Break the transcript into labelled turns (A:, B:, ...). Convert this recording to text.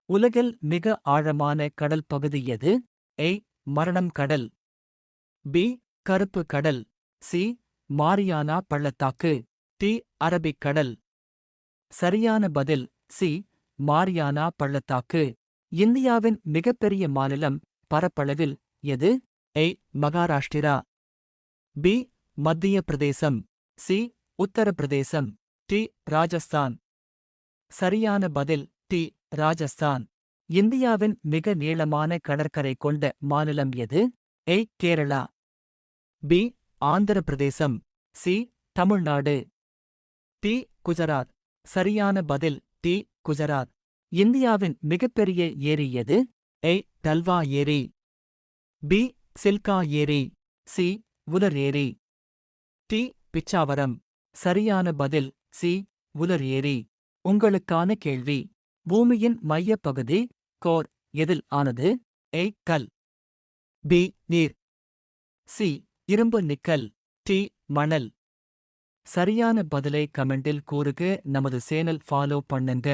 A: உலகில் மிக ஆழமான கடல் பகுதி எது? ஏ. மரணம் கடல். பி. கருப்பு கடல். சி. மாரியானா பள்ளத்தாக்கு. டி. அரபிக் கடல். சரியான பதில் சி. மாரியானா பள்ளத்தாக்கு. இந்தியாவின் மிகப்பெரிய மாநிலம் பரப்பளவில் எது? ஏ. மகாராஷ்டிரா. பி. மத்திய பிரதேசம். சி. உத்தரப்பிரதேசம். டி. ராஜஸ்தான். சரியான பதில் டி. ராஜஸ்தான். இந்தியாவின் மிக நீளமான கடற்கரை கொண்ட மாநிலம் எது? ஏ. கேரளா. பி. ஆந்திர பிரதேசம். சி. தமிழ்நாடு. டி. குஜராத். சரியான பதில் டி. குஜராத். இந்தியாவின் மிகப்பெரிய ஏரி எது? ஏ. டல்வா ஏரி. பி. சில்கா ஏரி. சி. உலர் ஏரி. டி. பிச்சாவரம். சரியான பதில் சி. உலர் ஏரி. உங்களுக்கான கேள்வி. பூமியின் மையப் பகுதி கோர் எதில் ஆனது? ஏ. கல். பி. நீர். சி. இரும்பு நிக்கல். டி. மணல். சரியான பதிலை கமெண்டில் கூறுக. நமது சேனல் ஃபாலோ பண்ணுங்க.